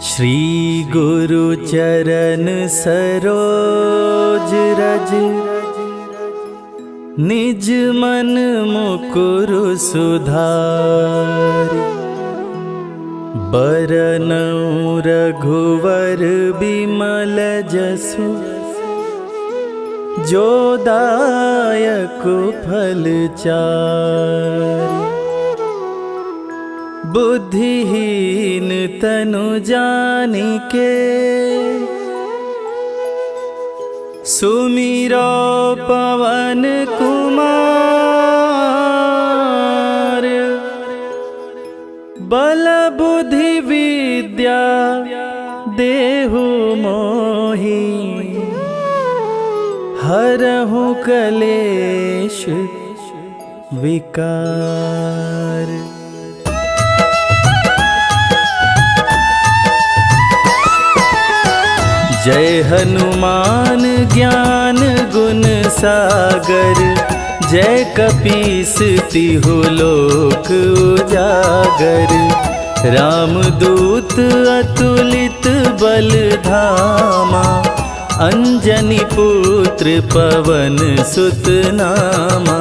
श्री गुरु चरण सरोज रज, निज मन मुकुरु सुधारि। बरनउँ रघुवर बिमल जसु, जो दायक फल चारि। बुद्धिहीन तनु जानिके, सुमिरो पवन कुमार। बल बुद्धि विद्या देहु मोहि, हरहु कलेश विकार। जय हनुमान ज्ञान गुण सागर, जय कपीस तिहु लोक उजागर। रामदूत अतुलित बल धामा, अंजनी पुत्र पवन सुत नामा।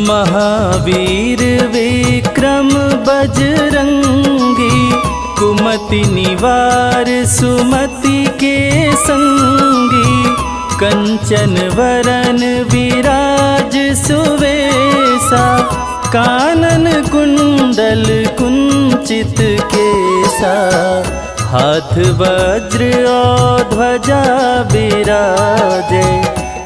महावीर विक्रम बजरंगी, कुमति निवार सुमति के संगी। कंचन वरन विराज सुवेसा, कानन कुंडल कुंचित केसा। हाथ वज्र और ध्वजा बिराजे,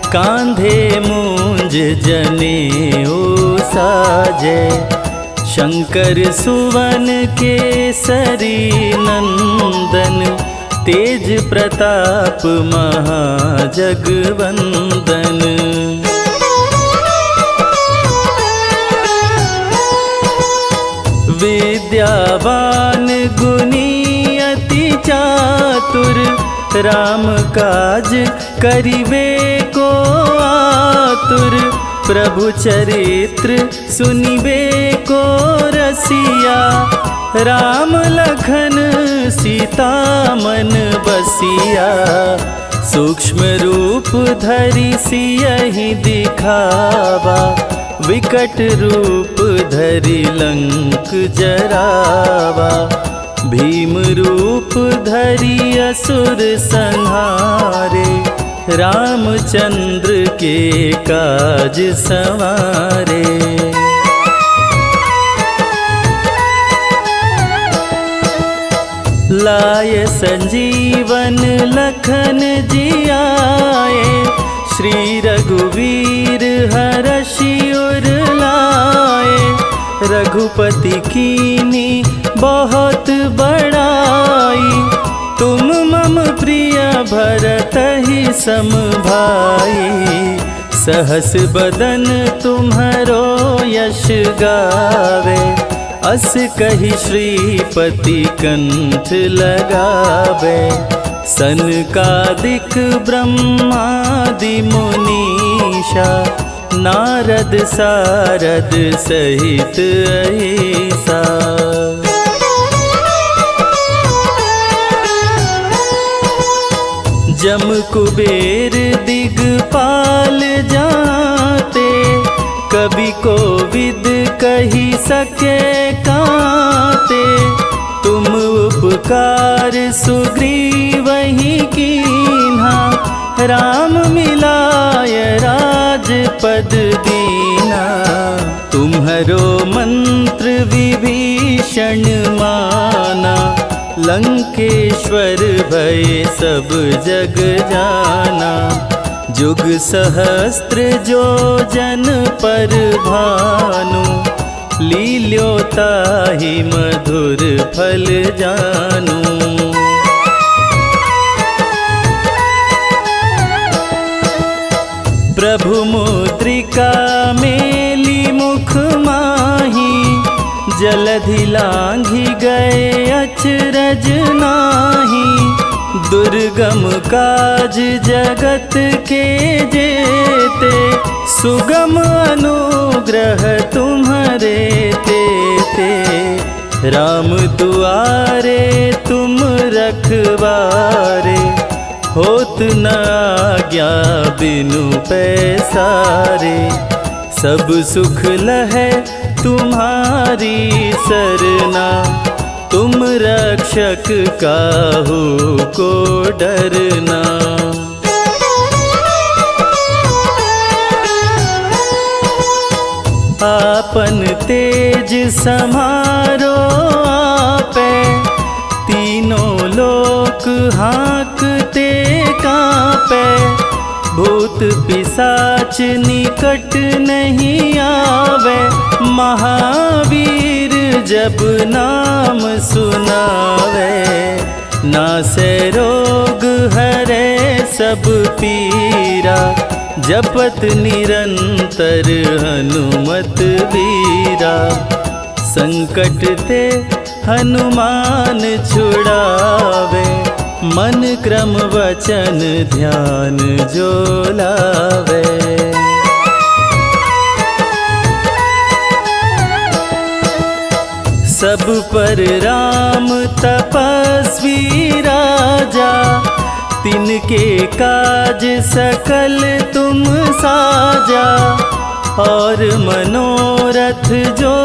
कांधे मूंज जनेऊ साजे। शंकर सुवन केसरी नंदन, तेज प्रताप महाजगवंदन। विद्यावान गुणी अति चातुर, राम काज करिबे को आतुर। प्रभु चरित्र सुनिबे को रसिया, राम लखन सीता मन बसिया। सूक्ष्म रूप धरि सियहि दिखावा, विकट रूप धरि लंक जरावा। भीम रूप धरि असुर संहारे, रामचंद्र के काज सवारे। लाय संजीवन लखन जियाए, श्री रघुवीर हरषि उर लाए। रघुपति कीनी बहुत बड़ाई, तुम मम प्रिय भरतहि सम भाई। सहस बदन तुम्हरो यश गावे, अस कहि श्रीपति कंठ लगावे। सनकादिक ब्रह्मादि मुनीषा, नारद सारद सहित अहिसा। जम कुबेर दिगपाल जाते, कवि कोविद कही सके काते। तुम उपकार सुग्रीवहि कीन्हा, राम मिलाय राजपद दीना। तुम्हरो मंत्र विभीषण माना, लंकेश्वर भय सब जग जाना। जुग सहस्त्र जो जन पर भानु, लील्योताहि मधुर फल जानू। प्रभु मुद्रिका मेली मुख माही, जलधि लांघि गए अचरज नाही। दुर्गम काज जगत के जेते, सुगम अनुग्रह ग्रह तुम्हारे ते राम दुआरे तुम रखवारे, होत न आज्ञा बिनु पैसारे। सब सुख लहै तुम्हारी सरना, तुम रक्षक काहू को डरना। आपन तेज समारो आपे, तीनों लोक हाँकते कांपे। भूत पिशाच निकट नहीं आवे, महावीर जब नाम सुनावे। नासे रोग हरे सब पीरा, जपत निरंतर हनुमत वीरा। संकट ते हनुमान छुड़ावे, मन क्रम वचन ध्यान जो लावे। सब पर राम तपस्वी राजा, तिनके काज सकल तुम साजा। और मनोरथ जो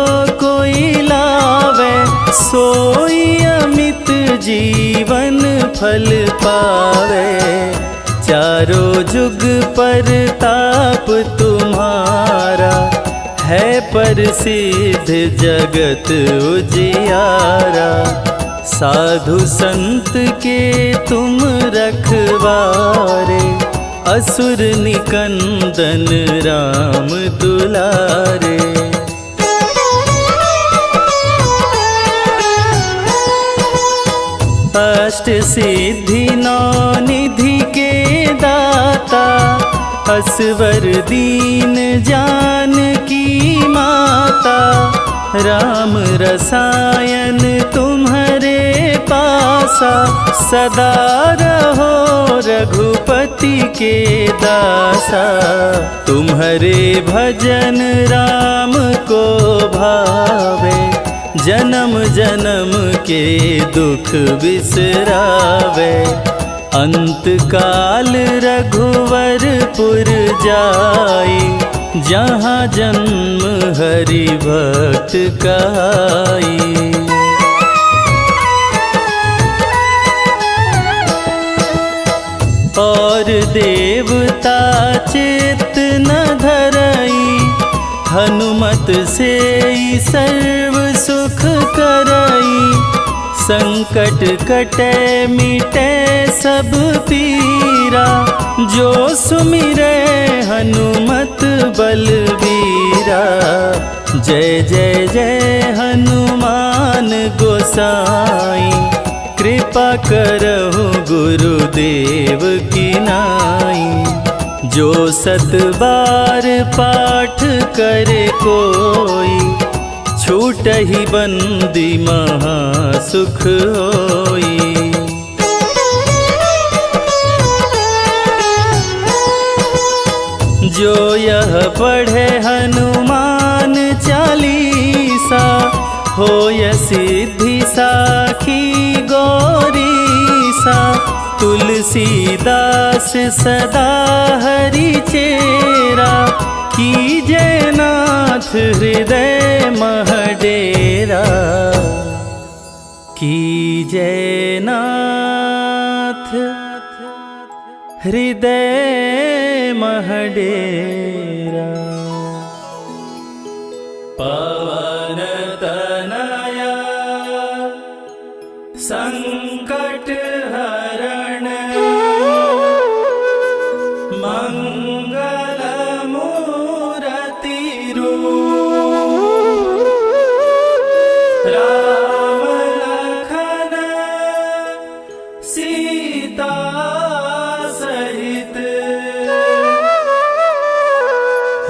कोई लावे, सोई अमित जीवन फल पावे। चारों जुग पर ताप तुम्हारा, है प्रसिद्ध जगत उजियारा। साधु संत के तुम रखवारे, असुर निकंदन राम दुलारे। अष्ट सिद्धि नौ निधि के दाता, असवर दीन जानकी माता। राम रसायन तुम्हारे पासा, सदा रहो रघुपति के दासा। तुम्हारे भजन राम को भावे, जन्म जन्म के दुख बिसरावे। अंत काल रघुवरपुर जाई, जहाँ जन्म हरि भक्त कहाई। और देवता चित्त न धरई, हनुमत से सर्व सुख करई। संकट कटे मिटे सब पीरा, जो सुमिरे हनुमत बलबीरा। जय जय जय हनुमान गोसाई, कृपा करहु गुरुदेव की नाई। जो सत बार पाठ करे कोई, छूटहि बंदी महा सुख होई। जो यह पढ़े हनुमान चालीसा, होय सिद्धि साखी गौरीसा। तुलसीदास सदा हरि चेरा, कीजय नाथ हृदय मह डेरा। कीजय नाथ हृदय मह डेरा। पवन तनया संकट हरण, मंगल मूरति रूप। राम लखन सीता सहित,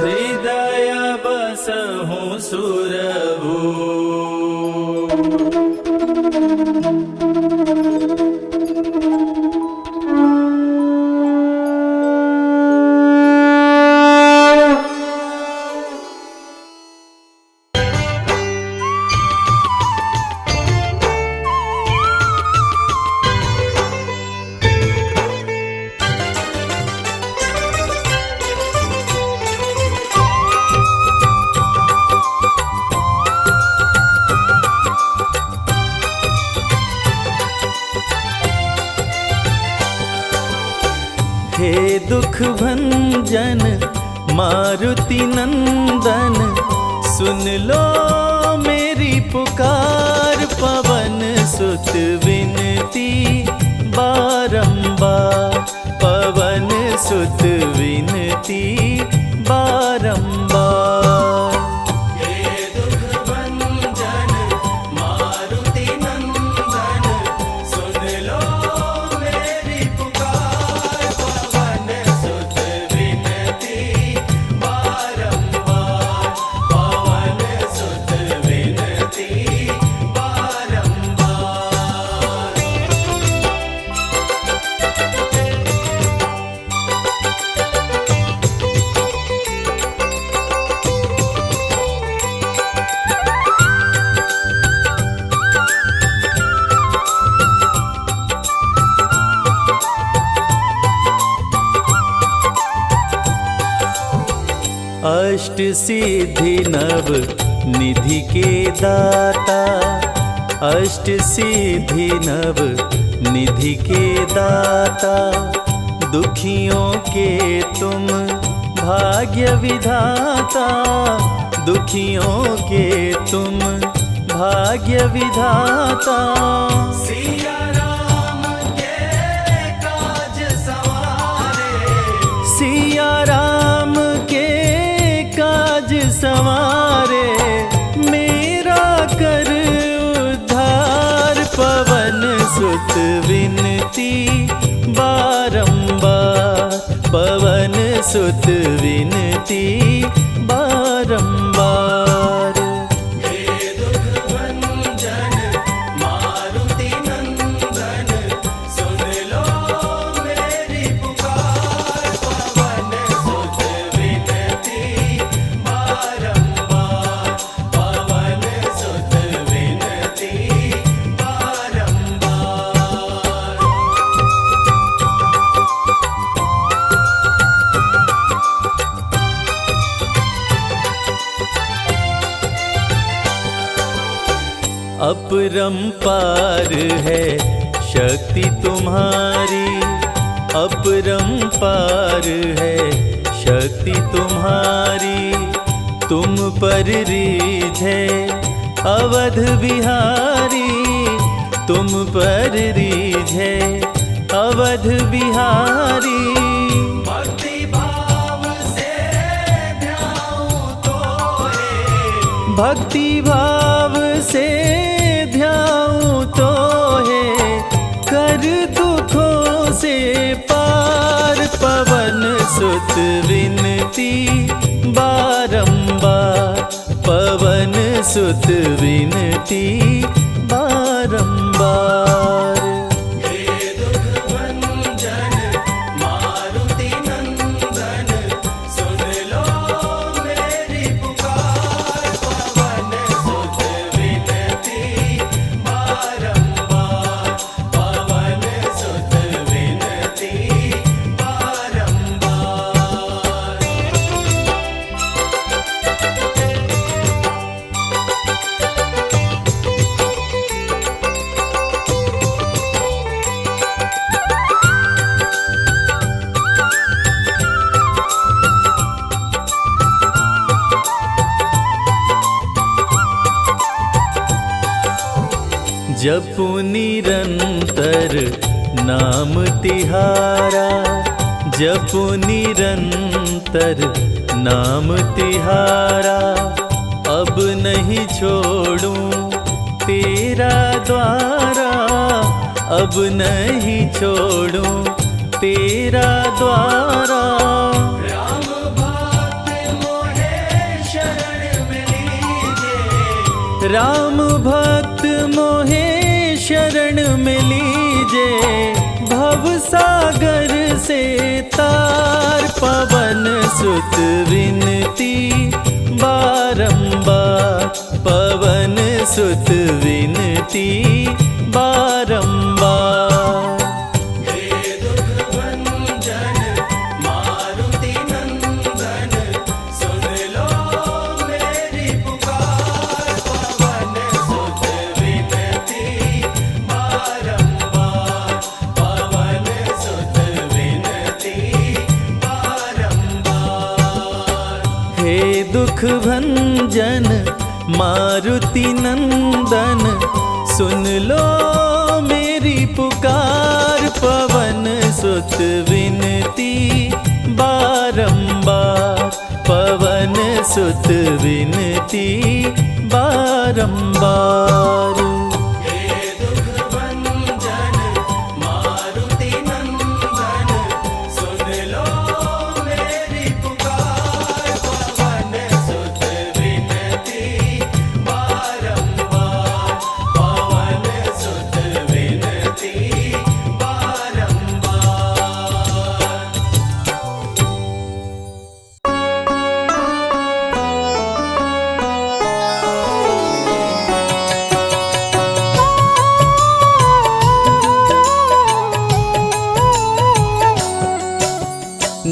हृदय बसहु सुरभूप। दुख भंजन मारुति नंदन, सुन लो मेरी पुकार। पवन सुत विनती बारंबार, पवन सुत विनती बारंबार। हे दुख भंजन मारुति नंदन, सुन लो मेरी पुकार। पवन सुत विनती बारंबार, पवन सुत विनती बारंबार। अष्ट सिद्धि नव निधि के दाता, अष्ट सिद्धि नव निधि के दाता। दुखियों के तुम भाग्य विधाता, दुखियों के तुम भाग्य विधाता। सिया राम के काज सवारे, सिया राम के काज संवारे। मेरा कर उद्धार, पवन सुत विनती बारंबार, पवन सुत विनती बारंबार। हे दुख भंजन मारुति नंदन, सुन लो मेरी पुकार। पवन सुत विनती बारंबार, पवन सुत विनती बारंबार। अपरंपार है शक्ति तुम्हारी, अपरंपार है शक्ति तुम्हारी। तुम पर रीझे अवध बिहारी, तुम पर रीझे अवध बिहारी। भक्ति भाव से ध्याऊं तो है, भक्ति भाव से ध्याऊं तो है। कर दुखों से पार, पवन सुत विनती बारंबार, पवन सुत विनती बारंबार। हे दुख भंजन मारुति नंदन, सुन लो मेरी पुकार। पवन सुत विनती बारंबार, पवन सुत विनती बारंबार। जपु निरंतर नाम तिहारा, जपु निरंतर नाम तिहारा। अब नहीं छोड़ूं तेरा द्वारा, अब नहीं छोड़ूं तेरा द्वारा। राम भक्त मोहे शरण में लीजे, राम भक्त मोहे शरण में लीजे। भव सागर से तार, पवन सुत विनती बारंबार, पवन सुत विनती बारंबार। हे दुख भंजन मारुति नंदन, सुन लो मेरी पुकार। पवन सुत विनती बारंबार, पवन सुत विनती दुख भंजन मारुति नंदन, सुन लो मेरी पुकार। पवन सुत विनती बारंबार, पवन सुत विनती बारंबार।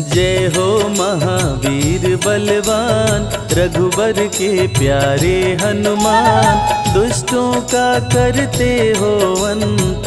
जय हो महावीर बलवान, रघुबर के प्यारे हनुमान। दुष्टों का करते हो अंत,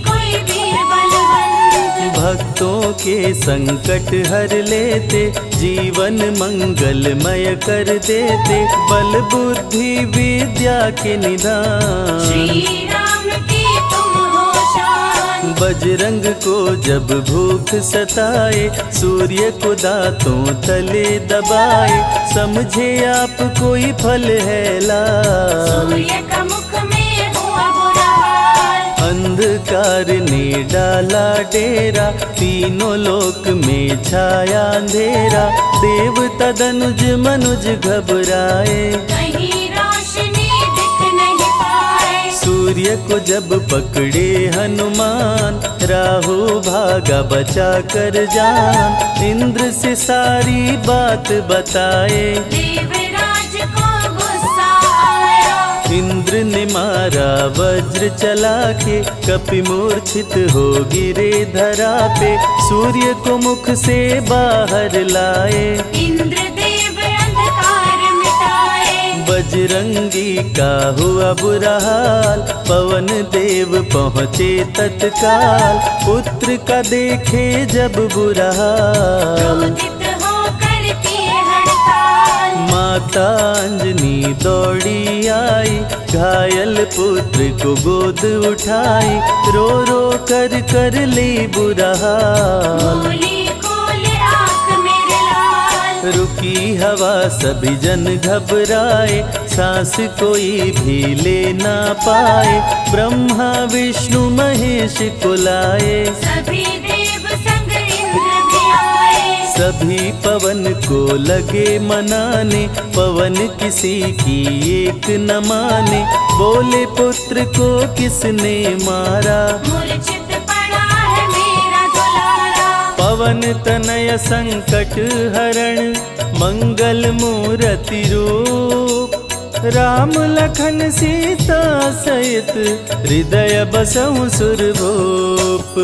कोई वीर बलवंत। भक्तों के संकट हर लेते, जीवन मंगलमय कर देते। बल बुद्धि विद्या के निधान, श्री राम की तुम हो शान। बजरंग को जब भूख सताए, सूर्य को दांतों तले दबाए। समझे आप कोई फल है लाल, सूर्य का मुख में हुआ बुरा हाल। अंधकार ने डाला डेरा, तीनों लोक में छाया अंधेरा। देवता दनुज मनुज घबराए, कहीं रोशनी दिख नहीं पाए। सूर्य को जब पकड़े हनुमान, राहु भागा बचा कर जान। इंद्र से सारी बात बताए, देवराज को गुस्सा आया। इंद्र ने मारा वज्र चला के, कपि मूर्छित हो गिरे धरा पे। सूर्य को मुख से बाहर लाए, इंद्रदेव अंधकार मिटाए। बजरंगी का हुआ बुरा हाल, पवन देव पहुँचे तत्काल। पुत्र का देखे जब बुरा हाल, क्रोधित होकर किए हड़ताल। माता अंजनी दौड़ी आई, घायल पुत्र को गोद उठाई। रो रो कर ली बुरा हाल, बोली खोले आँख मेरे लाल। रुकी हवा सभी जन घबराए, सांस कोई भी ले ना पाए। ब्रह्मा विष्णु महेश को लाए, सभी देव संग इंद्र भी आए। सभी पवन को लगे मनाने। पवन किसी की एक न माने, बोले पुत्र को किसने मारा। मूर्छित पड़ा है मेरा दुलारा। पवन तनय संकट हरण, मंगल मूर्ति रूप। राम लखन सीता सहित, हृदय बसहु सुरभूप।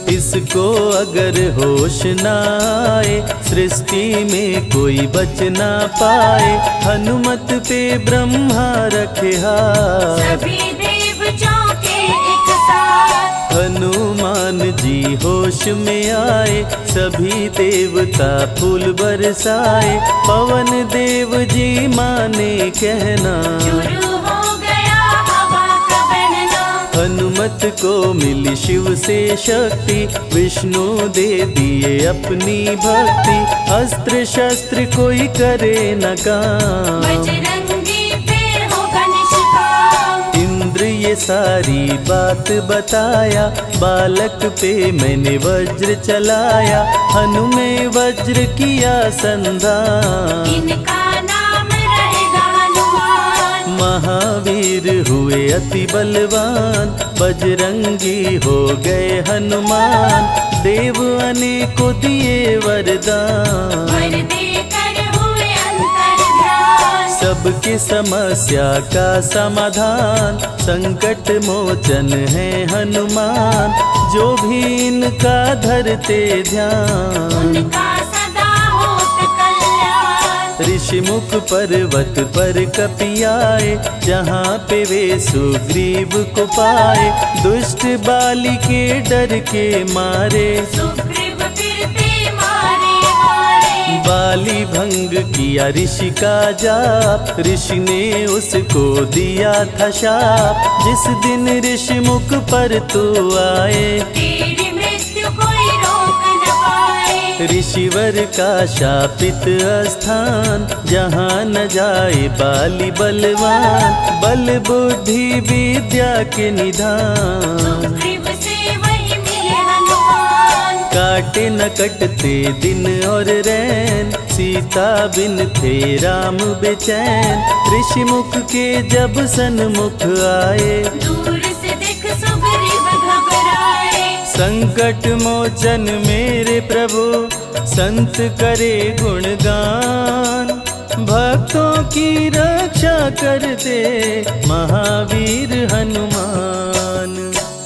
इसको अगर होश न आए, सृष्टि में कोई बच ना पाए। हनुमत पे ब्रह्मा रखे हाथ, सभी देव चौके एक साथ। हनुमान जी होश में आए, सभी देवता फूल बरसाए। पवन देव जी माने कहना, शुरू हो गया हवा का बहना। हनुमत को मिली शिव से शक्ति, विष्णु दे दिए अपनी भक्ति। अस्त्र शस्त्र कोई करे न काम, बजरंगी पे होगा निष्काम। इंद्र ये सारी बात बताया, बालक पे मैंने वज्र चलाया। हनु में वज्र किया संधान, इनका नाम रहेगा हनुमान। महावीर हुए अति बलवान। बजरंगी हो गए हनुमान, देव अनेको दिए वरदान। वर देकर हुए अंतर्ध्यान। सबकी समस्या का समाधान, संकट मोचन है हनुमान। जो भी इनका धरते ध्यान, उनका सदा होत कल्याण। ऋषि मुख पर्वत पर कपि आए, जहाँ पे वे सुग्रीव को पाए। दुष्ट बाली के डर के मारे, सुग्रीव फिरते मारे मारे। बाली भंग किया ऋषि का जाप, ऋषि ने उसको दिया था शाप। जिस दिन ऋषि मुख पर तू आए, तेरी मृत्यु कोई रोक न पाए। ऋषिवर का शापित स्थान, जहाँ न जाए बाली बलवान। बल बुद्धि विद्या के निधान, सुग्रीव से वही मिले हनुमान। काटे न कटते दिन और रैन, सीता बिन थे राम बेचैन। ऋषि मुख के जब सन्मुख आए, दूर से देख सुग्रीव घबराए। संकट मोचन मेरे प्रभु, संत करे गुणगान। भक्तों की रक्षा करते महावीर हनुमान।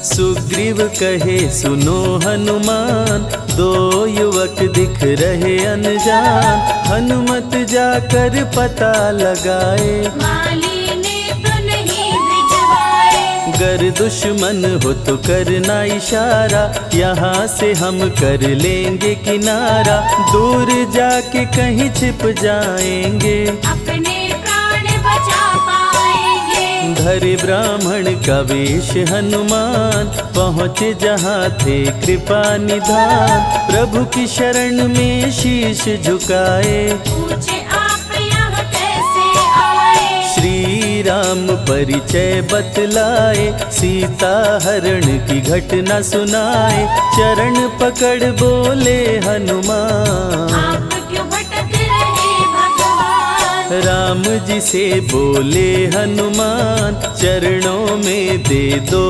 सुग्रीव कहे सुनो हनुमान, दो युवक दिख रहे अनजान। हनुमत जाकर पता लगाए, माली ने तो नहीं भिजवाए। गर दुश्मन हो तो करना इशारा, यहाँ से हम कर लेंगे किनारा। दूर जाके कहीं छिप जाएंगे, अपने प्राण बचा पाएंगे। धरे ब्राह्मण का वेश हनुमान, पहुँचे जहाँ थे कृपा निधान। प्रभु की शरण में शीश झुकाए, पूछे आप यहाँ कैसे आए। श्री राम परिचय बतलाए, सीता हरण की घटना सुनाए। चरण पकड़ बोले हनुमान, आप क्यों भटक रहे भगवान। राम जी से बोले हनुमान, चरणों में दे दो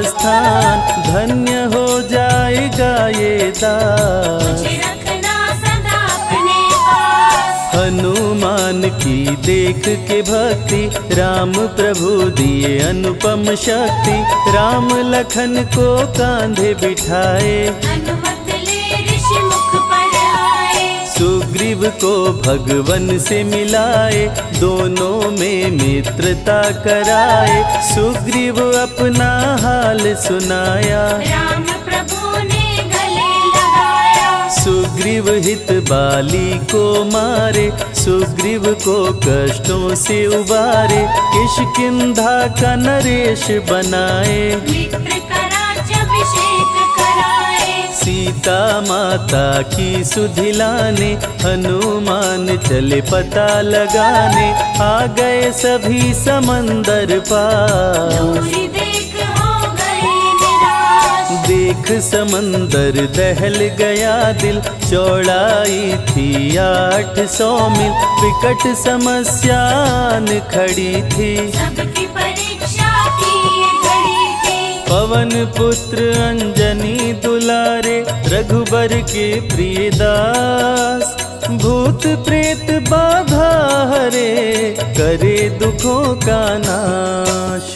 स्थान। धन्य हो जाएगा ये दास, मुझे रखना सदा अपने पास। हनुमान की देख के भक्ति, राम प्रभु दिए अनुपम शक्ति। राम लखन को कांधे बिठाए, अनुमत ले ऋषि मुख पर आए। सुग्रीव को भगवन से मिलाए, दोनों में मित्रता कराए। सुग्रीव अपना हाल सुनाया, राम प्रभु ने गले लगाया। सुग्रीव हित बाली को मारे, सुग्रीव को कष्टों से उबारे। किष्किंधा का नरेश बनाए, मित्र का राज्याभिषेक कराए। सीता माता की सुधि लाने। हनुमान चले पता लगाने, आ गए सभी समंदर पार। दूरी देख हो गए निराश। देख समंदर दहल गया दिल, चौड़ाई थी 800 मील। विकट समस्या आन खड़ी थी, सबकी परीक्षा की ये घड़ी थी। पवन पुत्र अंजनी दुलारे, रघुबर के प्रिय दास। भूत प्रेत बाधा हरे, करे दुखों का नाश।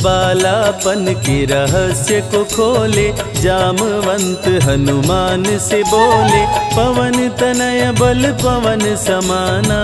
बालापन के रहस्य को खोले, जामवंत हनुमान से बोले। पवन तनय बल पवन समाना,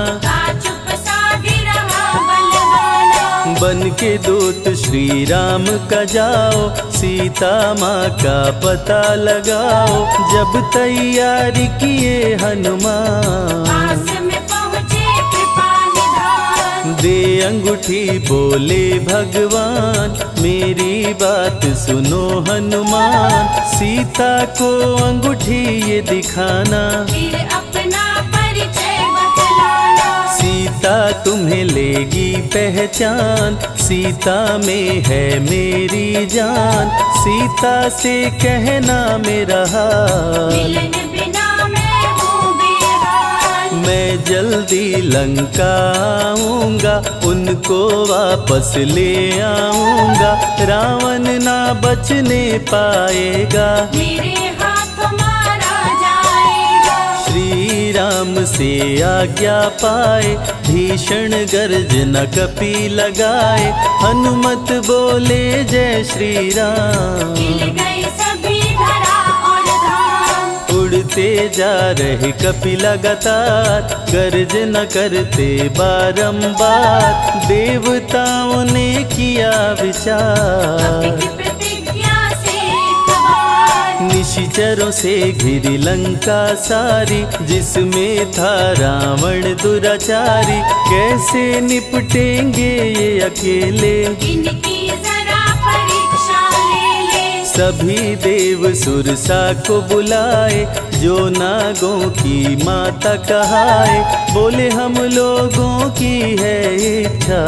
चुप साधी रहा बलवाना। बन के दूत श्री राम का जाओ, सीता माँ का पता लगाओ। जब तैयारी किए हनुमान, पास में पहुँचे कृपा निधान। दे अंगूठी बोले भगवान, मेरी बात सुनो हनुमान। सीता को अंगूठी ये दिखाना, फिर अपना परिचय बतलाना। सीता तुम्हें लेगी पहचान। सीता में है मेरी जान, सीता से कहना मेरा हाल। मिलन बिना मैं हूँ बेहाल। मैं जल्दी लंका आऊंगा, उनको वापस ले आऊंगा। रावण ना बचने पाएगा, मेरे हाथों मारा जाएगा। श्री राम से आज्ञा पाए, भीषण गर्जना कपि लगाए। हनुमत बोले जय श्री राम, मिल गए सभी धरा और धाम। उड़ते जा रहे कपि लगातार, गर्जना करते बारंबार। देवताओं ने किया विचार, कपि की प्रतिज्ञा से एक बार। निशिचरों से घिरी लंका सारी, जिसमें था रावण दुराचारी। कैसे निपटेंगे ये अकेले, इनकी जरा परीक्षा ले ले। सभी देव सुरसा को बुलाए, जो नागों की माता कहाए। बोले हम लोगों की है इच्छा,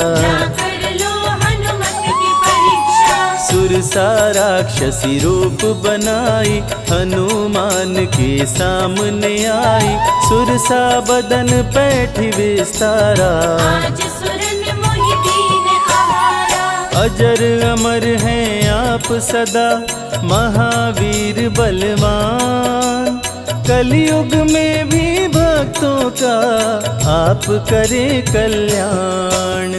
कर लो हनुमत की परीक्षा। सुरसा राक्षसी रूप बनाई, हनुमान के सामने आई। सुरसा बदन पैठ विस्तारा, आज सुरन मोहि दीन आहारा। अजर अमर हैं आप सदा, महावीर बलवान। कलयुग में भी भक्तों का आप करें कल्याण।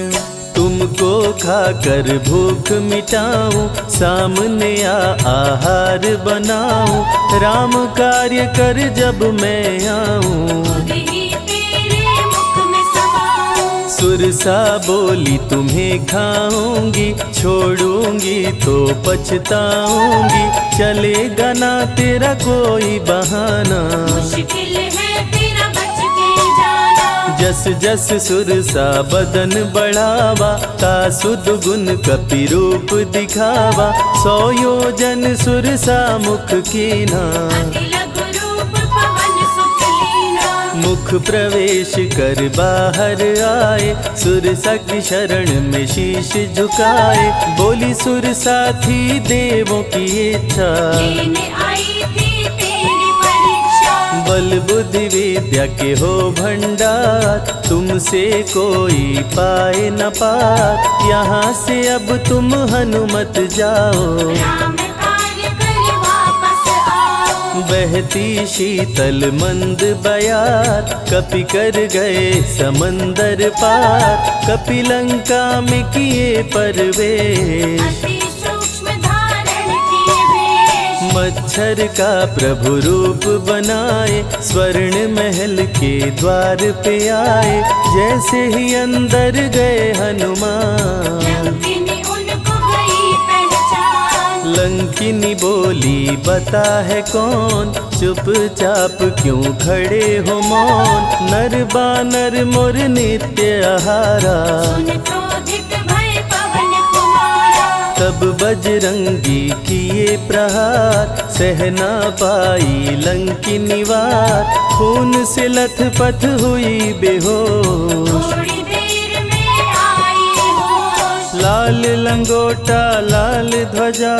तुमको खाकर भूख मिटाऊं, सामने आहार बनाऊं। राम कार्य कर जब मैं आऊं, खुद ही तेरे मुख में समाऊं। सुरसा बोली तुम्हें खाऊंगी, छोड़ूंगी तो पछताऊंगी। चलेगा ना तेरा कोई बहाना, मुश्किल है तेरा बच के जाना। जस जस सुरसा बदन बढ़ावा, तासु दुगुन कपि रूप दिखावा। 100 योजन सुरसा मुख कीना, अति लघु रूप पवन सुख लीना। मुख प्रवेश कर बाहर आए, सुरसा की शरण में शीश झुकाए। बोली सुरसा थी देवों की इच्छा, लेने आई थी तेरी परीक्षा। बल बुद्धि विद्या के हो भंडार, तुमसे कोई पाए न पार। यहाँ से अब तुम हनुमत जाओ, राम कार्य कर वापस आओ। बहती शीतल मंद बयार, कपि कर गए समंदर पार। कपि लंका में किए परवेश, अति सूक्ष्म धारण किए वेश। मच्छर का प्रभु रूप बनाए, स्वर्ण महल के द्वार पे आए। जैसे ही अंदर गए हनुमान, लंकिनी उनको गई पहचान। लंकिनी बोली बता है कौन, चुपचाप क्यों खड़े हो मौन। नर बानर मोर नित्य आहारा, सुन क्रोधित भय पवन कुमारा। तब बजरंगी किए प्रहार, सहना पाई लंकिनी वार। खून से लथपथ हुई बेहोश, थोड़ी देर में आई होश। लाल लंगोटा लाल ध्वजा,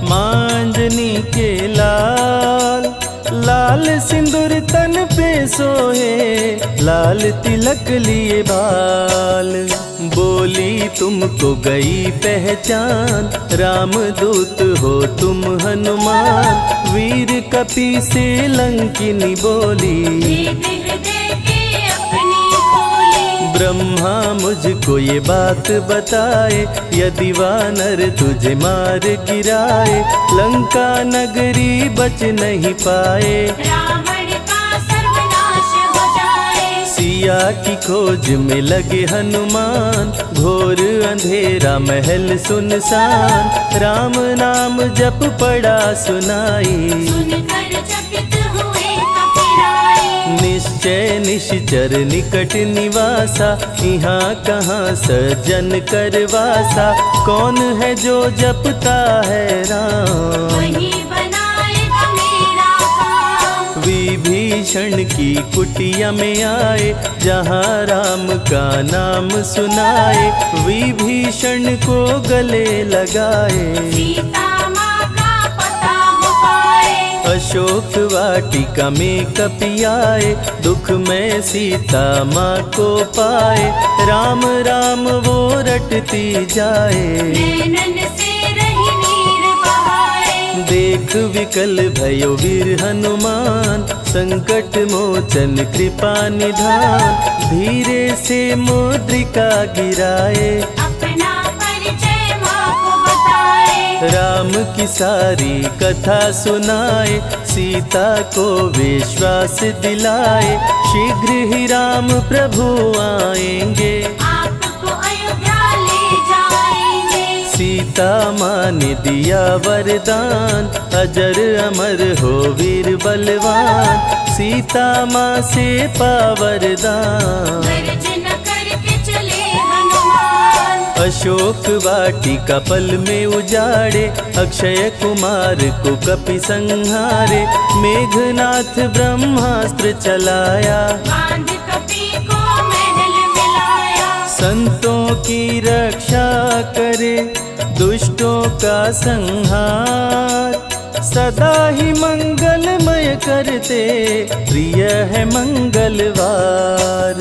मांजनी के लाल। लाल सिंदूर तन पे सोहे, लाल तिलक लिए बाल। बोली तुमको गई पहचान, रामदूत हो तुम हनुमान। वीर कपि से लंकिनी बोली, भेद हृदय के अपनी खोली। ब्रह्मा मुझको ये बात बताए, यदि वानर तुझे मार गिराए। लंका नगरी बच नहीं पाए, रावण का सर्वनाश हो जाए। सिया की खोज में लगे हनुमान, घोर अंधेरा महल सुनसान। राम नाम जप पड़ा सुनाई, सुनकर चकित हुए कपिराए। निश्चय निश्चर निकट निवासा। यहाँ कहाँ सज्जन करवासा, कौन है जो जपता है राम। वही बनाएगा मेरा काम। विभीषण की कुटिया में आए, जहाँ राम का नाम सुनाए। विभीषण को गले लगाए, सीता माँ का पता हो पाए। अशोक वाटिका में कपि आए, दुख में सीता माँ को पाए। राम राम वो रटती जाए, नैनन से रही नीर बहाए। देख विकल भयो वीर हनुमान। संकट मोचन कृपा निधान, धीरे से मुद्रिका गिराए। अपना परिचय माँ को बताए। राम की सारी कथा सुनाए, सीता को विश्वास दिलाए। शीघ्र ही राम प्रभु आएंगे, आपको अयोध्या ले जाएंगे। सीता सीता माँ ने दिया वरदान, अजर अमर हो वीर बलवान, सीता माँ से पा वरदान। गर्जन करके चले हनुमान, अशोक वाटिका पल में उजाड़े, अक्षय कुमार को कपि संहारे, मेघनाथ ब्रह्मास्त्र चलाया, बांध कपि को महल मिलाया। संतों की रक्षा करे, दुष्टों का संहार, सदा ही मंगलमय करते, प्रिय है मंगलवार।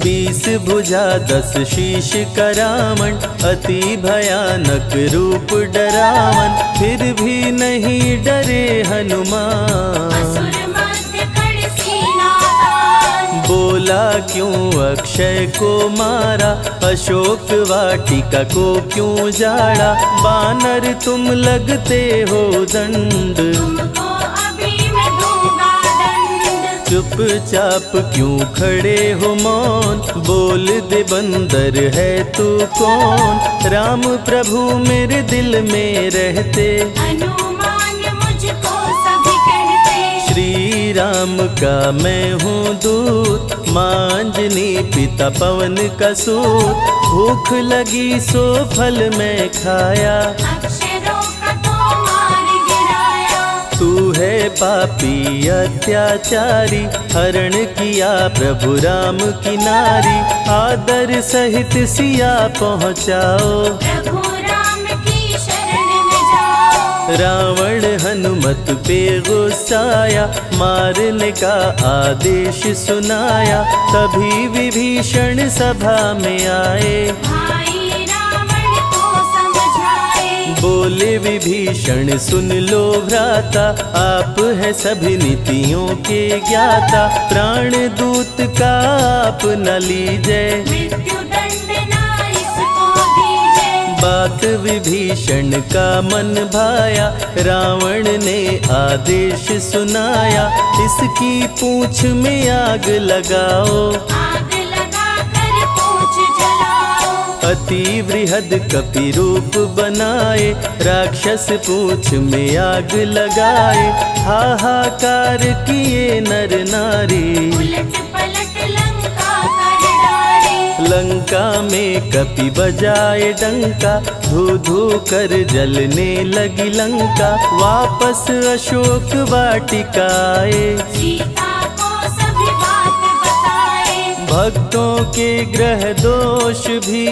20 भुजा 10 शीश करावन, अति भयानक रूप डरावन, फिर भी नहीं डरे हनुमान। असुर मध्य खड़ सीना तान, बोला क्यों अक्षय को मारा, अशोक वाटिका को क्यों जाड़ा, बानर तुम लगते हो दंड, तुमको अभी मैं दूंगा दंड। चुपचाप क्यों खड़े हो मौन, बोल दे बंदर है तू कौन, राम प्रभु मेरे दिल में रहते, हनुमान मुझको सभी कहते। श्री राम का मैं हूँ दूत, माँ अंजनी पिता पवन का सूत, भूख लगी सो फल मैं खाया, अक्षरों का तो मार गिराया। तू है पापी अत्याचारी, हरण किया प्रभु राम की नारी, आदर सहित सिया पहुँचाओ, प्रभु राम की शरण में जाओ। रावण हनुमत पे गुस्साया, मारने का आदेश सुनाया, तभी विभीषण सभा में आए, भाई रावण को समझाए। बोले विभीषण सुन लो भ्राता, आप है सभी नीतियों के ज्ञाता, प्राण दूत का आप न लीजिए, मृत्यु दंड ना इसको दीजिए। बात विभीषण का मन भाया, रावण ने आदेश सुनाया, इसकी पूंछ में आग लगाओ, आग लगा कर पूछ जलाओ। अति वृहद कपि रूप बनाए, राक्षस पूंछ में आग लगाए, हाहाकार किए नर नारी, उलट पलट लंका कर डाले। लंका में कपि बजाए डंका, धू धू कर जलने लगी लंका, वापस अशोक वाटिका आए, सीता को सभी बात बताए। भक्तों के ग्रह दोष भी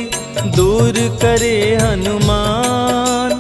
दूर करे हनुमान,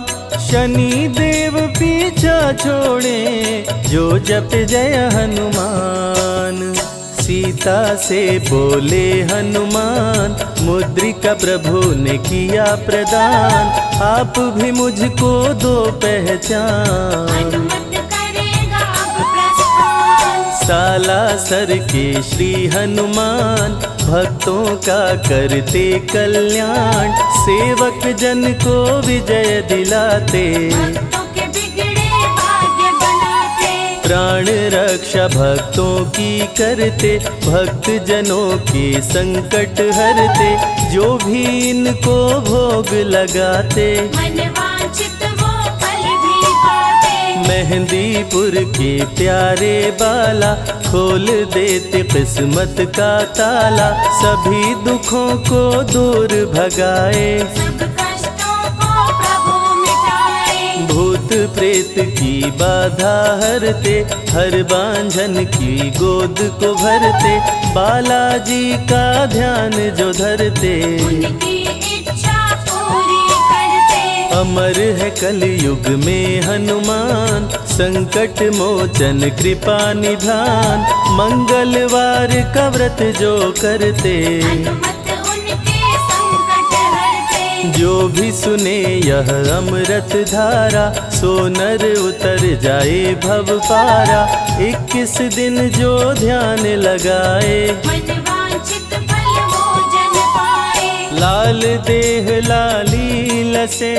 शनि देव पीछा छोड़े, जो जप जय हनुमान। सीता से बोले हनुमान, मुद्रिका प्रभु ने किया प्रदान, आप भी मुझको दो पहचान। हनुमत करेगा अब प्रस्थान, सालासर के श्री हनुमान, भक्तों का करते कल्याण, सेवक जन को विजय दिलाते, भक्तों के बिगड़े भाग्य बनाते। प्राण रक्षा भक्तों की करते, भक्त जनों के संकट हरते, जो भी इनको भोग लगाते, मनवांछित वो फल भी पाते। मेहंदीपुर के प्यारे बाला, खोल देते किस्मत का ताला, सभी दुखों को दूर भगाए, सब कष्टों को प्रभु मिटाए। भूत प्रेत की बाधा हरते, हर बांझन की गोद को भरते, बालाजी का ध्यान जो धरते, उनकी इच्छा पूरी करते। अमर है कलयुग में हनुमान, संकट मोचन कृपा निधान, मंगलवार का व्रत जो करते, हनुमत उनके संकट हरते। जो भी सुने यह अमृत धारा, सो नर उतर जाए भव पारा, 21 दिन जो ध्यान लगाए, मनवांछित फल वो जन पाए। लाल देह लाली लसे,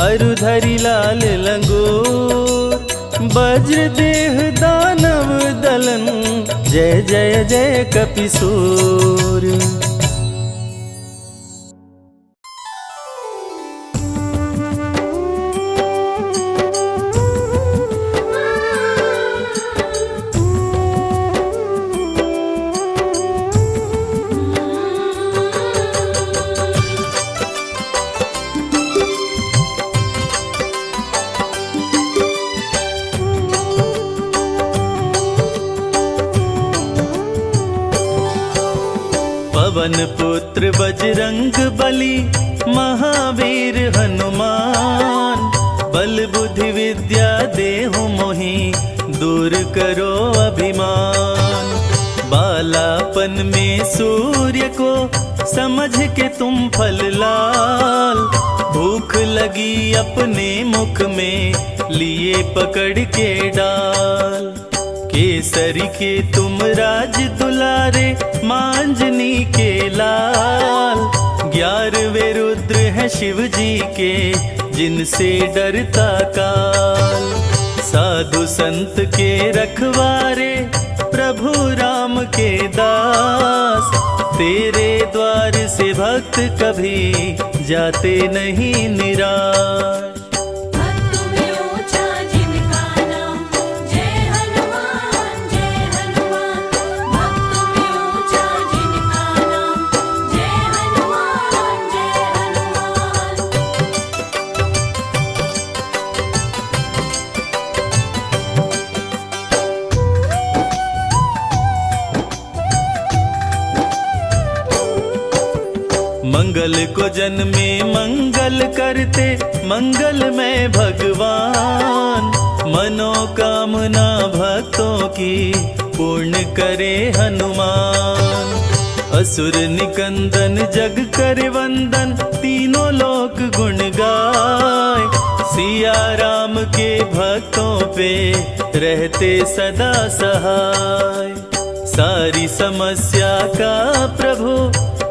अरुधरी लाल लंगोर, वज्र देह दानव दलन, जय जय जय कपिसूर। पुत्र बजरंग बली महावीर हनुमान, बल बुद्धि विद्या देहु मोहि दूर करो अभिमान। बालापन में सूर्य को समझ के तुम फल लाल, भूख लगी अपने मुख में लिए पकड़ के डाल। केसरी के तुम राज दुलारे मांजनी के लाल, 11वें रुद्र है शिव जी के जिनसे डरता काल। साधु संत के रखवारे प्रभु राम के दास, तेरे द्वार से भक्त कभी जाते नहीं निराश। भक्त में ऊंचा जिनका नाम, जय हनुमान जय हनुमान। भक्त में ऊंचा जिनका नाम, जय हनुमान जय हनुमान। मंगल को जन्मे मंगल करते मंगल में भगवान, मनोकामना भक्तों की पूर्ण करे हनुमान। असुर निकंदन जग कर वंदन, तीनों लोक गुण गाय। सिया राम के भक्तों पे रहते सदा सहाय। सारी समस्या का प्रभु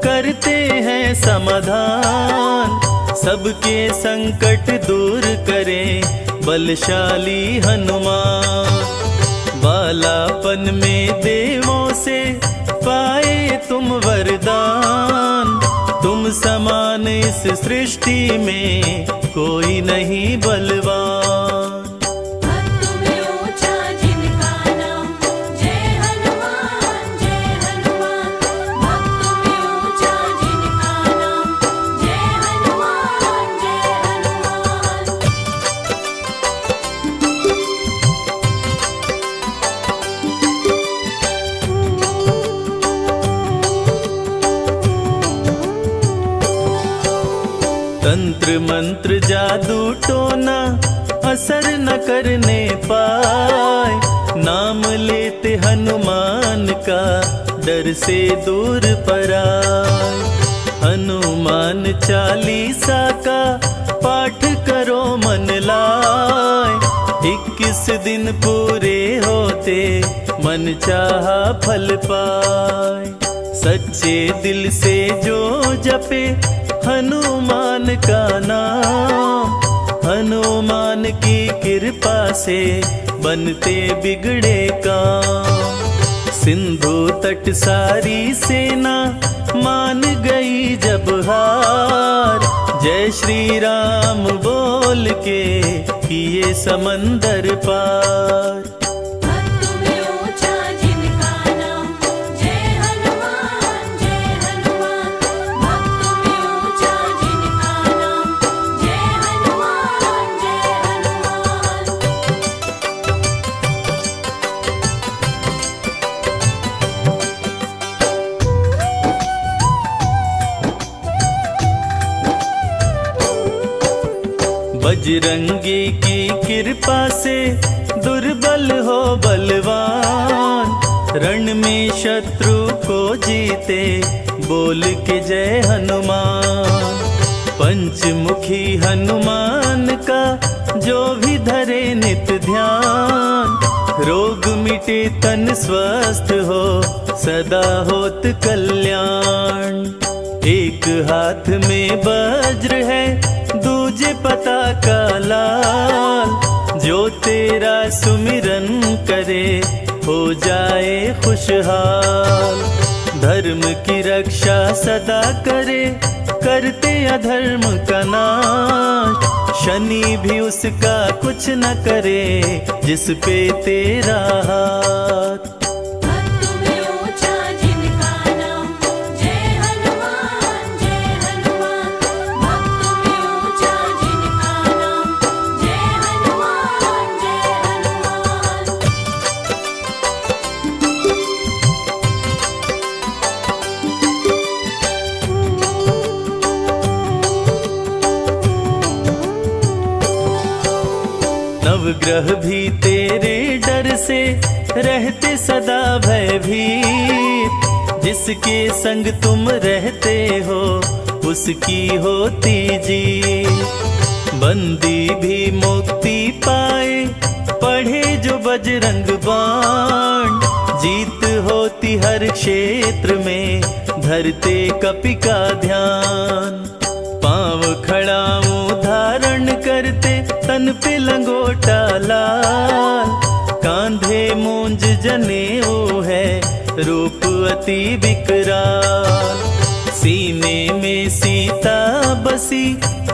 करते हैं समाधान, सबके संकट दूर करें बलशाली हनुमान। बालापन में देवों से पाए तुम वरदान, तुम समान इस सृष्टि में कोई नहीं बलवान। भक्त में ऊंचा जिनका नाम, जय हनुमान जय हनुमान। भक्त में ऊंचा जिनका नाम, जय हनुमान जय हनुमान। तंत्र मंत्र जादू टोना असर न करने पाए, नाम लेते हनुमान का डर से दूर पराए। हनुमान चालीसा का पाठ करो मन लाए, 21 दिन पूरे होते मन चाहा फल पाए। सच्चे दिल से जो जपे हनुमान का नाम, हनुमान की कृपा से बनते बिगड़े काम। सिंधु तट सारी सेना मान गई जब हार, जय श्री राम बोल के किए समंदर पार। भक्त में ऊंचा जिनका नाम, जय हनुमान जय हनुमान। भक्त में ऊंचा जिनका नाम, जय हनुमान जय हनुमान। बजरंगी की कृपा से दुर्बल हो बलवान, रण में शत्रु को जीते बोल के जय हनुमान। पंचमुखी हनुमान का जो भी धरे नित ध्यान, रोग मिटे तन स्वस्थ हो सदा होत कल्याण। एक हाथ में वज्र है दूजे पता का लाल, जो तेरा सुमिरन करे हो जाए खुशहाल। धर्म की रक्षा सदा करे करते अधर्म का नाश, शनि भी उसका कुछ न करे जिस पे तेरा हाथ। भक्त में ऊंचा जिनका नाम, जय हनुमान जय हनुमान। भक्त में ऊंचा जिनका नाम, जय हनुमान जय हनुमान। नवग्रह भी तेरे डर से रहते सदा भयभीत। जिसके संग तुम रहते हो उसकी होती जीत। बंदी भी मुक्ति पाए पढ़े जो बजरंग बाण। जीत होती हर क्षेत्र में धरते कपि का ध्यान। पांव खड़ाऊं धारण करते तन पे लंगोटा लाल। कांधे मूंज जनेऊ है रूप अति विकराल। सीने में सीता बसी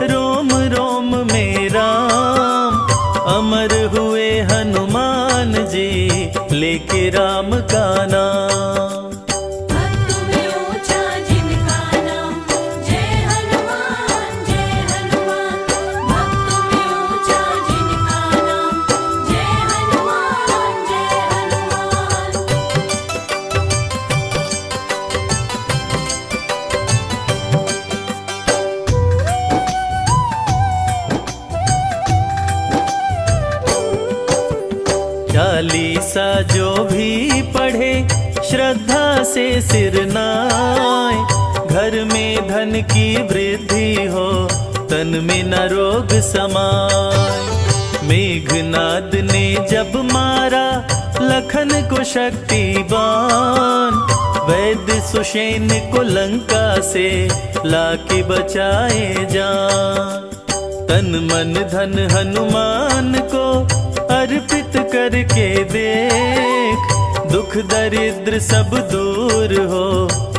रोम रोम में राम। अमर हुए हनुमान जी लेके राम का नाम। भक्त में ऊंचा जिनका नाम जय हनुमान जय हनुमान। भक्त में ऊंचा जिनका नाम जय हनुमान जय हनुमान। चालीसा जो भी पढ़े श्रद्धा से सिर नाय। घर में धन की वृद्धि हो तन में न रोग समाय। मेघनाद ने जब मारा लखन को शक्तिवान। वैद्य सुषेण को लंका से लाके बचाए जान। तन मन धन हनुमान को अर्पित करके देख। दुख दरिद्र सब दूर हो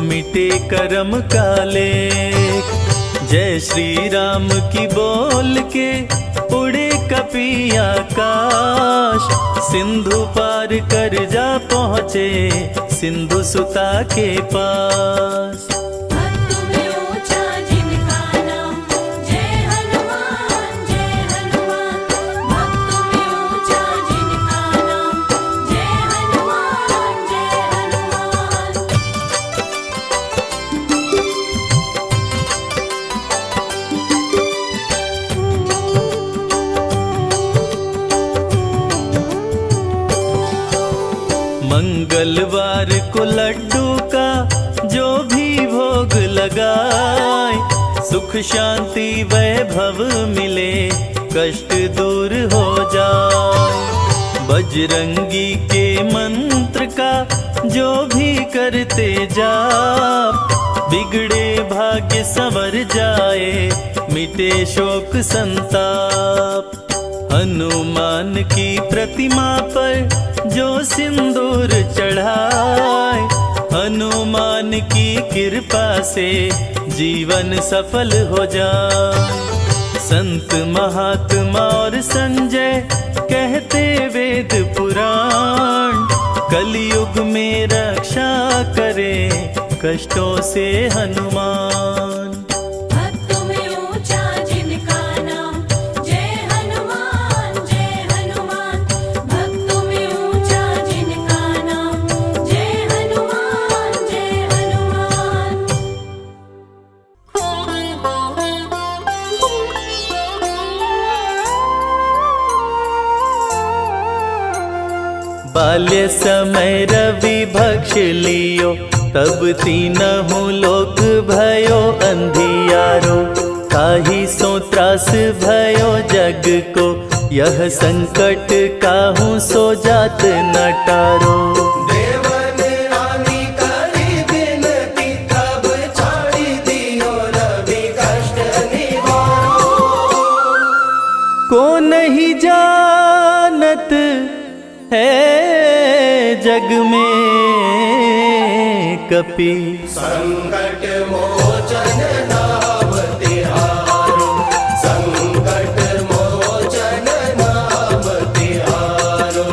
मिटे कर्म का लेख। जय श्री राम की बोल के उड़े कपि आकाश। सिंधु पार कर जा पहुँचे सिंधु सुता के पास। भक्त में ऊंचा जिनका नाम जय हनुमान जय हनुमान। भक्त में ऊंचा जिनका नाम जय हनुमान जय हनुमान। मंगलवार को लड्डू का जो भी भोग लगाए। सुख शांति वैभव मिले कष्ट दूर हो जाए। बजरंगी के मंत्र का जो भी करते जाप। बिगड़े भाग्य संवर जाए मिटे शोक संताप। हनुमान की प्रतिमा पर जो सिंदूर चढ़ाए। हनुमान की कृपा से जीवन सफल हो जाए। संत महात्मा और संजय कहते वेद पुराण। कलयुग में रक्षा करे कष्टों से हनुमान। भक्त में ऊंचा जिनका नाम जय हनुमान जय हनुमान। भक्त में ऊंचा जिनका नाम जय हनुमान जय हनुमान। बाल्य समय रवि भक्ष लियो तब तीनहु लोक भयो अंधियारो। काहि सो त्रास भयो जग को यह संकट काहू सो जात न टारो। देवन रानी करी बिनती तब छाड़ी दियो रवि कष्ट निवारो। को नहीं जानत है जग में कपि। संकट मोचन नाम तिहारो। संकट मोचन नाम तिहारो।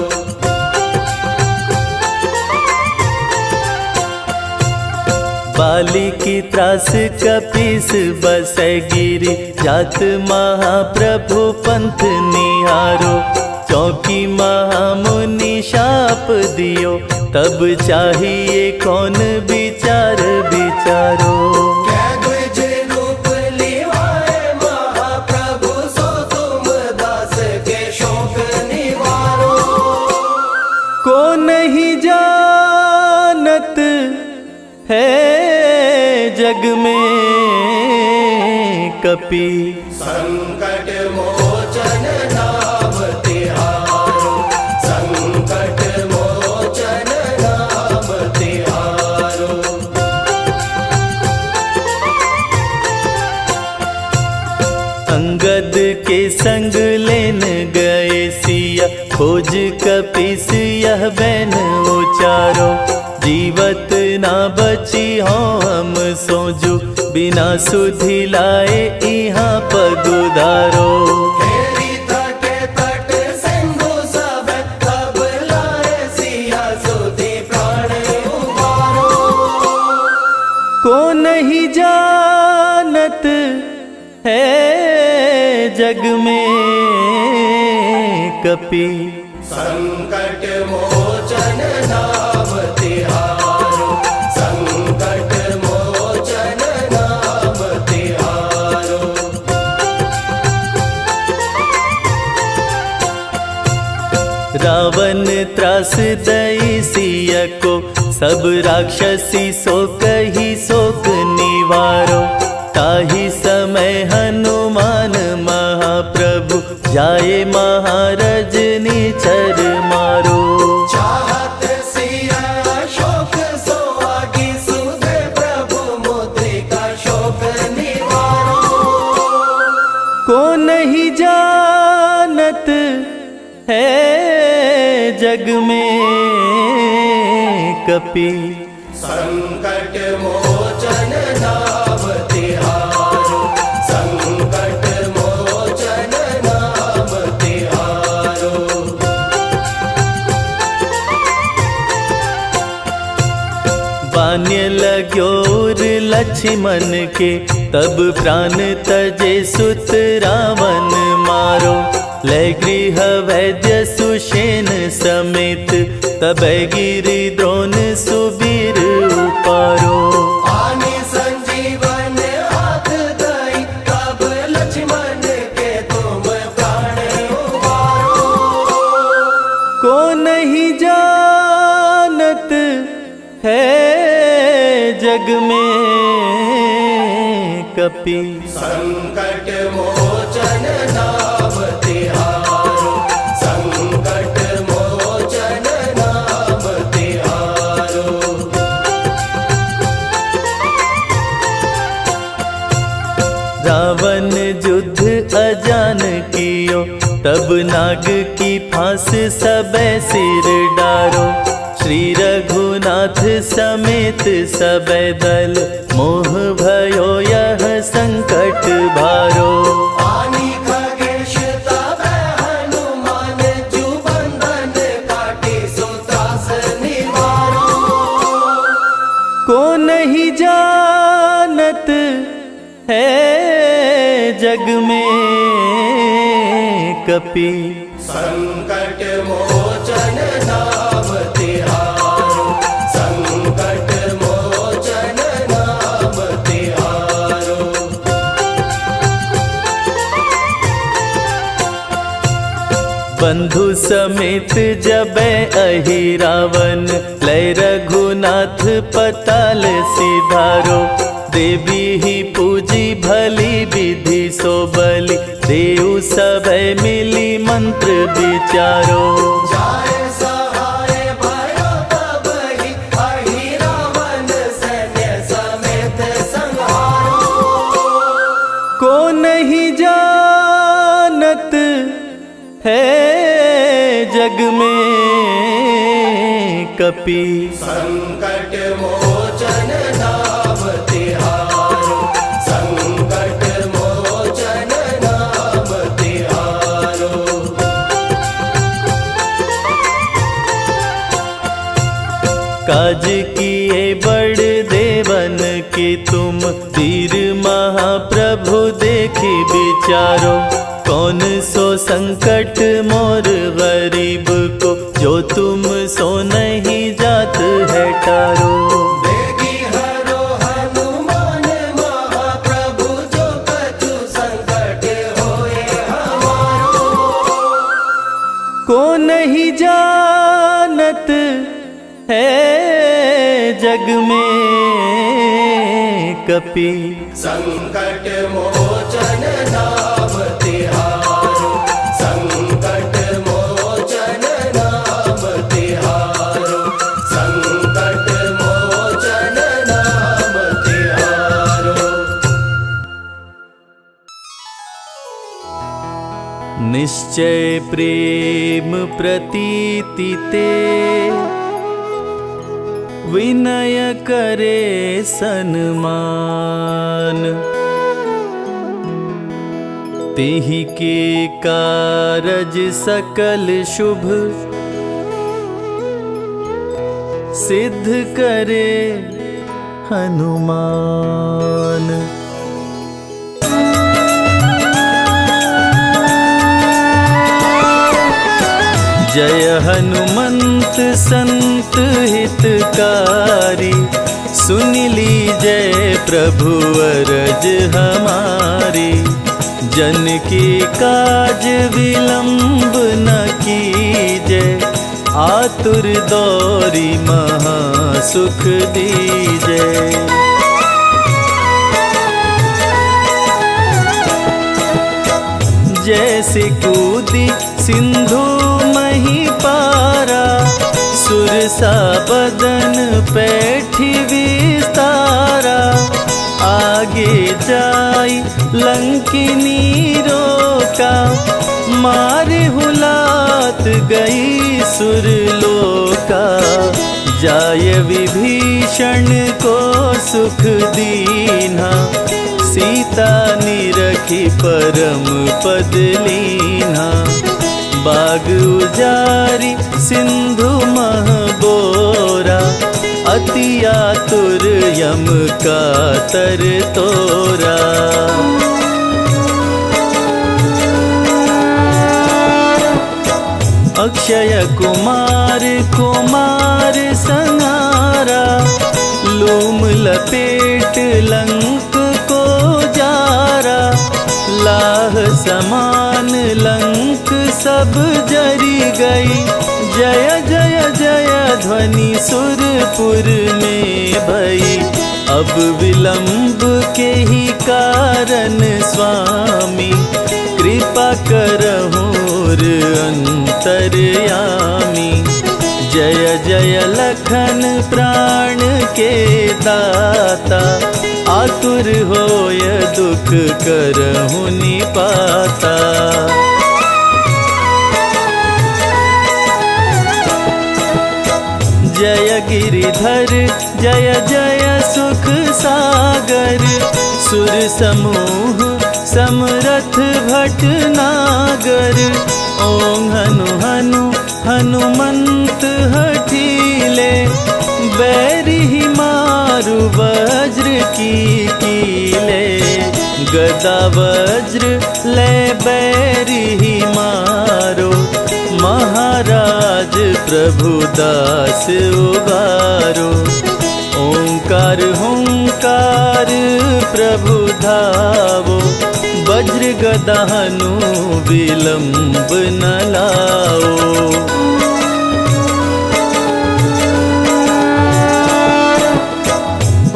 बाली की त्रास कपीस बसै गिरि। जात महाप्रभु पंथ निहारो। चौकी महामुनि शाप दियो तब चाहिए कौन विचार विचारो। द्विज रूप लिवाए महाप्रभु सो तुम दास के शोक नि कपि। संकट मोचन नाम तिहारो, संकट मोचन नाम तिहारो। अंगद के संग लेन गए सिया, खोज कपीस यह बैन उचारो। जीवत ना बची हो हम सोजू, बिना सुधि लाए यहाँ पगुधारो। हेरी तटे तट सिंधु सब, तब लाए सिया सुधि प्राण उबारो। को नहीं जानत है जग में कपि। संकट मोचन नाम तिहारो, संकट मोचन नाम तिहारो। रावण त्रास दई सिया को, सब राक्षसी सो कही शोक निवारो। ताही समय हनुमान महाप्रभु, जाए महाराज निचर मारो। चाहत सिया शोक सोहागी, सुधे प्रभु मुद्रिका शोक निवारो। को नहीं जानत है जग में कपि। संकट मोचन नाम तिहारो, संकट मोचन नाम तिहारो। बान्य लाग्योर लक्ष्मण के, तब प्राण तजे सुत रावण मारो। लय गृह वैद्य सुषेण समेत, तब गिरि द्रोण सुबीर उपारो। आनि संजीवन हाथ दई, तब लक्ष्मण के तुम प्राण उबारो। को नहीं जानत है जग में कपि। संकट मोचन नाम तिहारो, संकट मोचन नाम तिहारो। रावण युद्ध अजान कियो, तब नाग की फांस सबे सिर डारो। श्री रघुनाथ समेत सबे दल, मोह भयो यह संकट भारो। आनि खगेश तब हनुमान, जु बंधन काटी सुत्रास निवारो। को नहीं जानत है जग में कपि। संकट मोचन नाम तिहारो, संकट मोचन नाम तिहारो। बंधु समेत जबै अहि रावण, लय रघुनाथ पताल सिधारो। देवी ही पूजी भली विधि सो बलि, देव सभै मिली मंत्र विचारो। जाय सहाय भयो तब ही, अहि रावण सैन्य समेत संहारो। को नहीं जानत है जग में कपि। संकट मोचन नाम तिहारो, संकट मोचन नाम तिहारो। काज किए बड़ देवन के तुम, वीर महाप्रभु देखी विचारो। कौन सो संकट मोर गरीब को, जो तुम सो नहीं जात है टारो। देगी हरो हनुमान महाप्रभु, जो कछु संकट होए हमारो। को नहीं जानत है जग में कपि संकट मोचन नाम तिहारो, संकट मोचन नाम तिहारो, संकट मोचन नाम तिहारो। निश्चय प्रेम प्रतीति ते विनय करे सन्मान। तेहि के कारज सकल शुभ सिद्ध करे हनुमान। जय हनुमंत संत हितकारी, सुन लीजय प्रभु अरज हमारी। जन की काज विलंब न कीजय, आतुर दौरी महा सुख दीजय। जैसे कूदी सिंधु मही पारा, सुरसा बदन पैठी विस्तारा। आगे जाई लंकिनी रोका, मारे हुलात गई सुरलोका। जाय विभीषण को सुख दीना, सीता निरखी परम पद लीना। बाग उजारी सिंधु मह बोरा, अति आतुर यम का तर तोरा। अक्षय कुमार कुमार संहारा, लूम लपेट लंक को जारा। लाह समान लंक सब जरी गई, जय जय जय ध्वनि सुरपुर में भई। अब विलंब के ही कारण स्वामी, कृपा करहुर अंतर्यामी। जय जय लखन प्राण के दाता, आतुर होय दुख करहु निपाता। जय गिरिधर जय जय सुख सागर, सुर समूह समरथ भटनागर। ओं हनु हनु हनुमंत हठीले, बैरी मारु वज्र की कीले। गदा वज्र ले बैरी मारो, महाराज प्रभु दास उबारो। ओंकार हुंकार प्रभु धावो, वज्र गदा हनु विलंब न लाओ।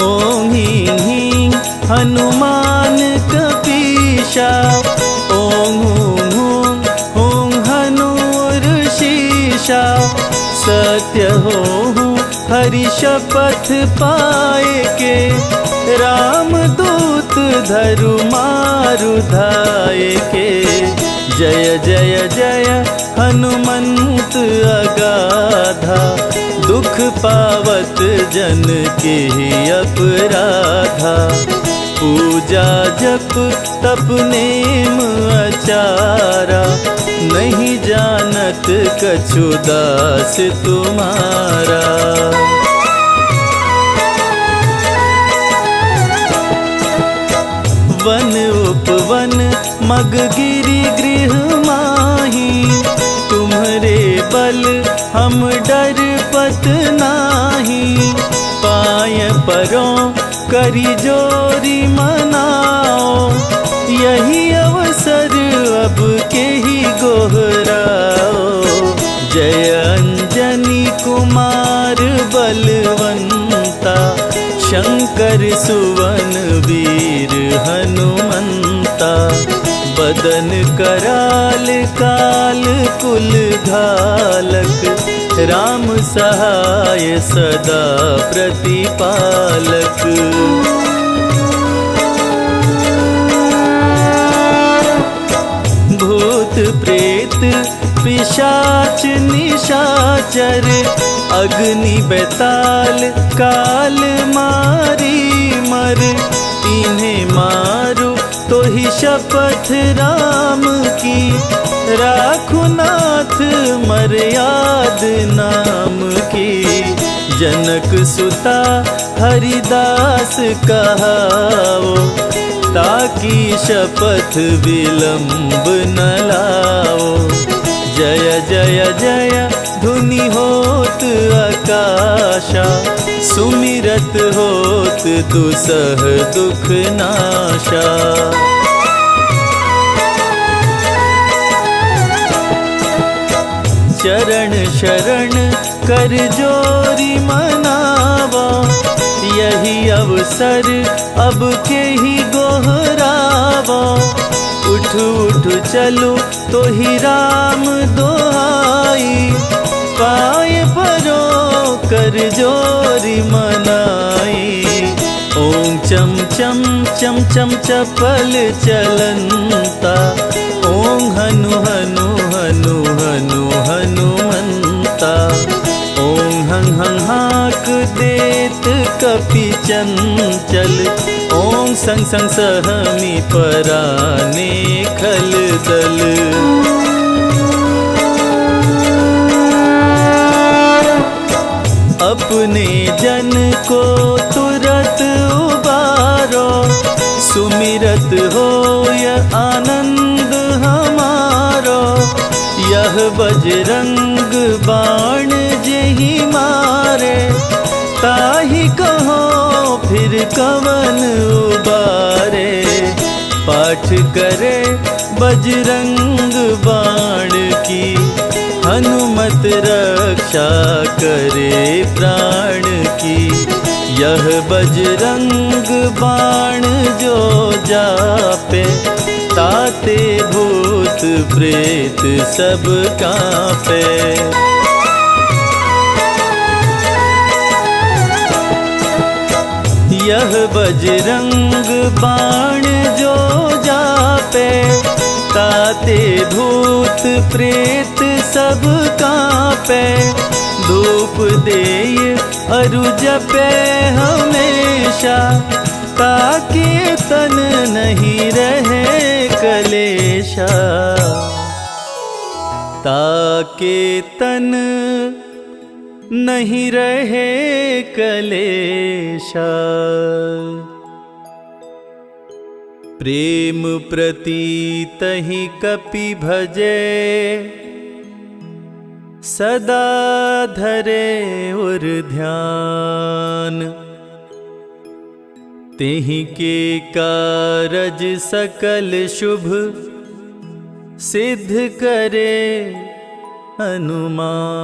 ओं हीं हीं हनुमान कपीशा, ओं हूं हूं हूं हनुर शीशा। सत्य हो हरि शपथ पाए के, राम दूत धरु मारु धाये के। जय जय जय हनुमंत अगाधा, दुख पावत जन के अपराधा। पूजा जप तप नेम अचारा, नहीं जानत कछु दास तुम्हारा। वन उपवन मग गिरि गृह माही, तुम्हरे बल हम डर पत नाही। पाय परों करी जोरी मनाओ, यही अवसर अब के ही गोहराओ। जय अंजनी कुमार बलवंता, शंकर सुवन बदन कराल काल कुल घालक, राम सहाय सदा प्रतिपालक। भूत प्रेत पिशाच निशाचर, अग्नि बेताल काल मारी मर। इन्हें मारो तो ही शपथ राम की, राखो नाथ मर्याद नाम की। जनक सुता हरिदास कहाओ, ताकि शपथ विलंब न लाओ। जय जय जय धुनि होत आकाशा, सुमिरत होत दुसह दुख नाशा। चरण शरण कर जोरी मनावा, यही अवसर अब के ही गोहरावा। उठ उठ चलो तो ही राम दोहाई, पाए परो कर जोरी मनाई। ओम चम चम चम चम चपल चलंता, ओम हनु हनु हनु हनु हनुमंता। ओम हं हं हाक देत कपि चंचल, ओम संग संग सहमी पराने खल दल। अपने जन को तुरत उबारो, सुमिरत होय आनंद हमारो। यह बजरंग बाण जेहि मारे, ताहि कहो फिर कवन उबारे। पाठ करे बजरंग बाण की, हनुमत रक्षा करे प्राण की। यह बजरंग बाण जो जापे, ताते भूत प्रेत सब कांपे। यह बजरंग बाण जो जापे, ताते भूत प्रेत सब कांपे। धूप देय अरु जपे हमेशा, ताके तन नहीं रहे कलेशा। ताके तन नहीं रहे कलेशा। प्रेम प्रतीत ही कपि भजे, सदा धरे उर ध्यान। तेहि के कारज सकल शुभ, सिद्ध करे हनुमान।